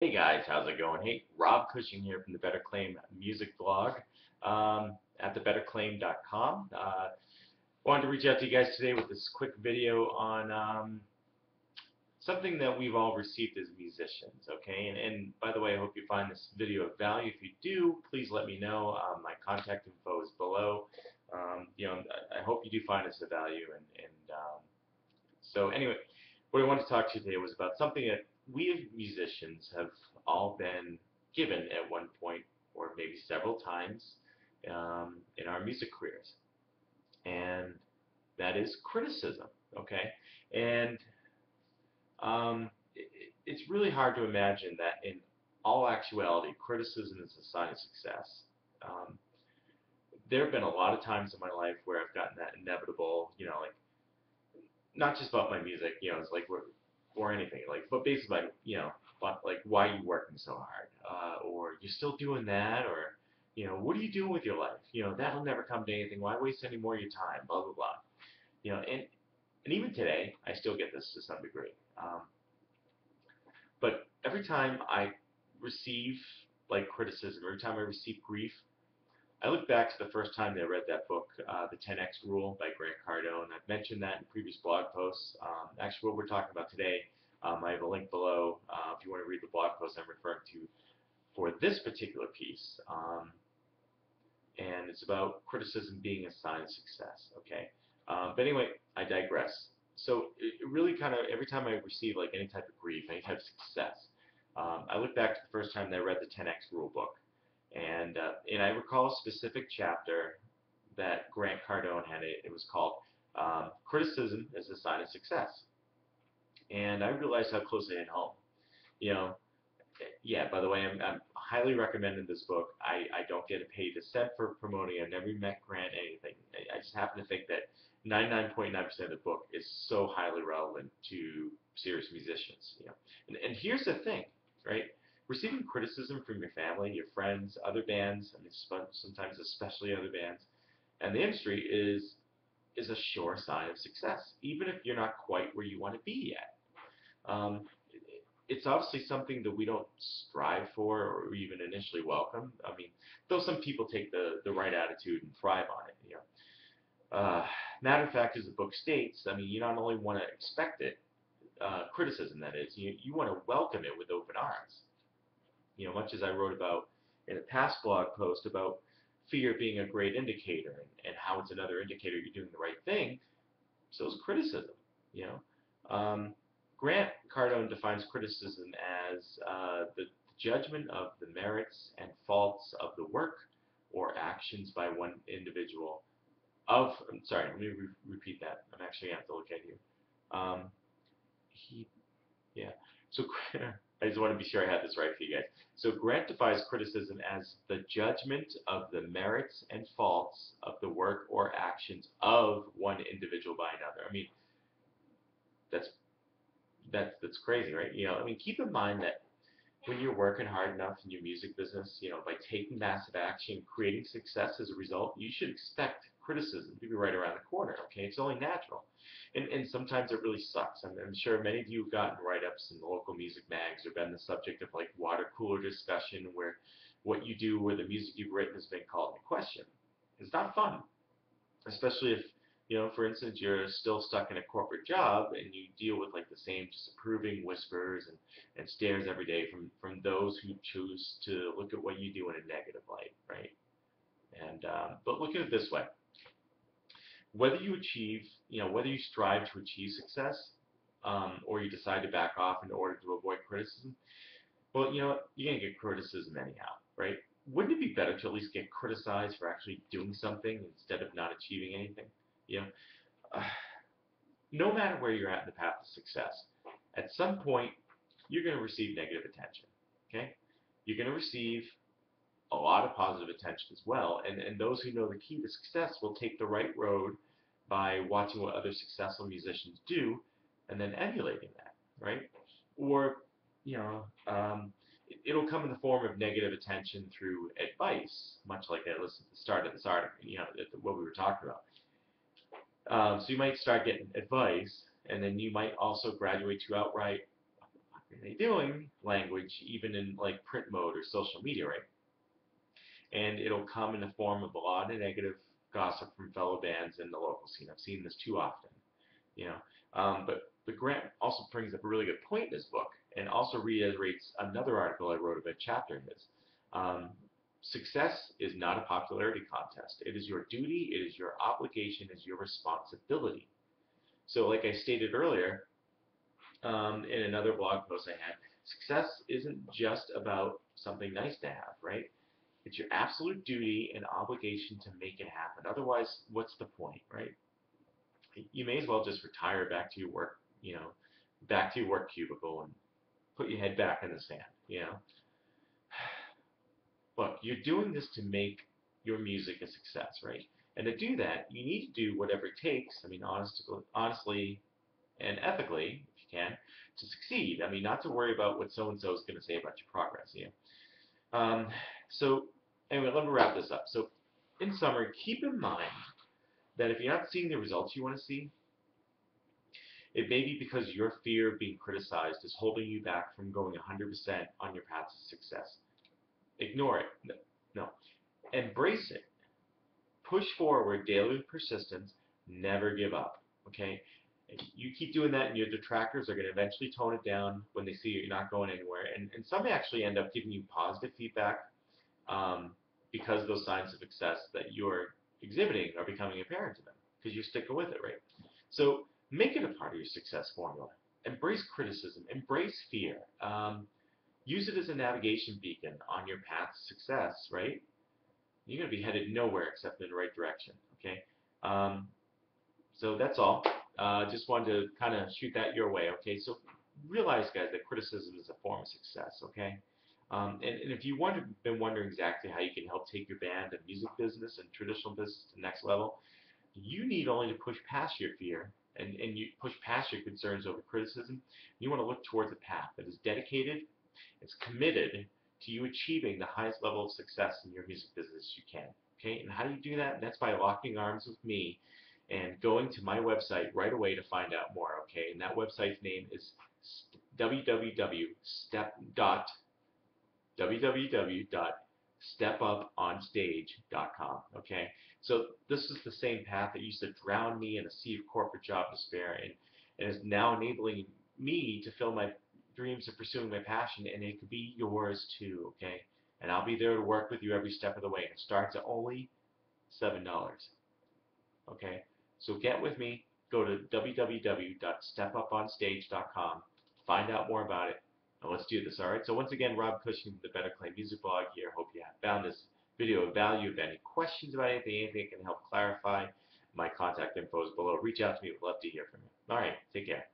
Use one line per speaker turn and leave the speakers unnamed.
Hey guys, how's it going? Hey, Rob Cushing here from the Better Claim music blog at thebetterclaim.com. Wanted to reach out to you guys today with this quick video on something that we've all received as musicians, okay? And by the way, I hope you find this video of value. If you do, please let me know. My contact info is below. I hope you do find this of value. So anyway, what I wanted to talk to you today was about something that we as musicians have all been given at one point or maybe several times in our music careers, and that is criticism. Okay, and it's really hard to imagine that in all actuality, criticism is a sign of success. Um, there have been a lot of times in my life where I've gotten that inevitable, like not just about my music, it's like or anything, like, but basically, like, but like, why are you working so hard, or you're still doing that, or what are you doing with your life? That'll never come to anything. Why waste any more of your time? Blah blah blah. And even today, I still get this to some degree. But every time I receive like criticism, every time I receive grief, I look back to the first time that I read that book, The 10X Rule by Grant Cardone. I've mentioned that in previous blog posts. Actually, what we're talking about today, I have a link below if you want to read the blog post I'm referring to for this particular piece. And it's about criticism being a sign of success. Okay, but anyway, I digress. So it really kind of every time I receive like any type of grief, any type of success, I look back to the first time that I read the 10X Rule book. And I recall a specific chapter that Grant Cardone had. It was called "Criticism is a Sign of Success," and I realized how close it hit home. You know, yeah. By the way, I'm highly recommending this book. I don't get paid a cent for promoting it. I've never met Grant anything. I just happen to think that 99.9% of the book is so highly relevant to serious musicians. And here's the thing, right? Receiving criticism from your family, your friends, other bands, I mean, sometimes especially other bands, and the industry is a sure sign of success, even if you're not quite where you want to be yet. Um, it's obviously something that we don't strive for or even initially welcome. I mean, though some people take the right attitude and thrive on it. Matter of fact, as the book states, I mean, you not only want to expect it, criticism that is, you want to welcome it with open arms. Much as I wrote about in a past blog post about fear being a great indicator and how it's another indicator you're doing the right thing, so is criticism. You know, Grant Cardone defines criticism as the judgment of the merits and faults of the work or actions by one individual. I'm sorry, let me repeat that. I'm actually going to have to look at you. Um, he Yeah. So I just want to be sure I had this right for you guys. So Grant defines criticism as the judgment of the merits and faults of the work or actions of one individual by another. I mean, that's that's crazy, right? I mean, keep in mind that when you're working hard enough in your music business, by taking massive action, creating success as a result, you should expect criticism to be right around the corner. Okay, it's only natural, and sometimes it really sucks. I'm sure many of you have gotten write-ups in the local music mags or been the subject of like water cooler discussion where what you do or the music you've written has been called into question. It's not fun, especially if for instance, you're still stuck in a corporate job and you deal with like the same disapproving whispers and stares every day from those who choose to look at what you do in a negative light, right? And but look at it this way: whether you achieve, whether you strive to achieve success, or you decide to back off in order to avoid criticism, well, you're gonna get criticism anyhow, right? Wouldn't it be better to at least get criticized for actually doing something instead of not achieving anything? You know, uh, no matter where you're at in the path of success, at some point you're going to receive negative attention. Okay, you're going to receive a lot of positive attention as well, and those who know the key to success will take the right road by watching what other successful musicians do and then emulating that, right? Or you know, it'll come in the form of negative attention through advice, much like I listed at the start of this article, what we were talking about. So you might start getting advice, and then you might also graduate to outright are they doing language even in like print mode or social media, right? And it'll come in the form of a lot of negative gossip from fellow bands in the local scene. I've seen this too often, you know. But Grant also brings up a really good point in his book, and also reiterates another article I wrote about chapter in his. Um, Success is not a popularity contest. It is your duty, it is your obligation, it is your responsibility. So, like I stated earlier, in another blog post I had, success isn't just about something nice to have, right? It's your absolute duty and obligation to make it happen. Otherwise, what's the point, right? You may as well just retire back to your work, back to your work cubicle and put your head back in the sand. Look, you're doing this to make your music a success, right? And to do that, you need to do whatever it takes. I mean, honestly and ethically, if you can, to succeed. I mean, not to worry about what so and so is going to say about your progress. Um, so anyway, let me wrap this up. So in summary, keep in mind that if you're not seeing the results you want to see, it may be because your fear of being criticized is holding you back from going 100% on your path to success. Ignore it. No. Embrace it. Push forward daily with persistence. Never give up. Okay? You keep doing that, and your detractors are going to eventually tone it down when they see you're not going anywhere. And some actually end up giving you positive feedback um, because those signs of success that you're exhibiting are becoming apparent to them because you're sticking with it, right? So make it a part of your success formula. Embrace criticism. Embrace fear. Use it as a navigation beacon on your path to success, right? You're going to be headed nowhere except in the right direction, okay? Um, so that's all. Just wanted to kind of shoot that your way, okay? So realize, guys, that criticism is a form of success, okay? And if you've been wondering exactly how you can help take your band and music business and traditional business to the next level, you need only to push past your fear and you push past your concerns over criticism. You want to look towards a path that is dedicated, it's committed to you achieving the highest level of success in your music business you can. Okay, and how do you do that? That's by locking arms with me and going to my website right away to find out more. Okay, and that website's name is www.stepuponstage.com. Okay, so this is the same path that used to drown me in a sea of corporate job despair, and is now enabling me to fill my dreams of pursuing my passion, and it could be yours too. Okay, and I'll be there to work with you every step of the way. And it starts at only $7. Okay, so get with me. Go to www.stepuponstage.com. Find out more about it. Now let's do this, all right? So once again, Rob Cushing, the Better Clay Music Blog here. Hope you have found this video of value. If you have any questions about anything that can help clarify, my contact info is below. Reach out to me. We'd love to hear from you. All right, take care.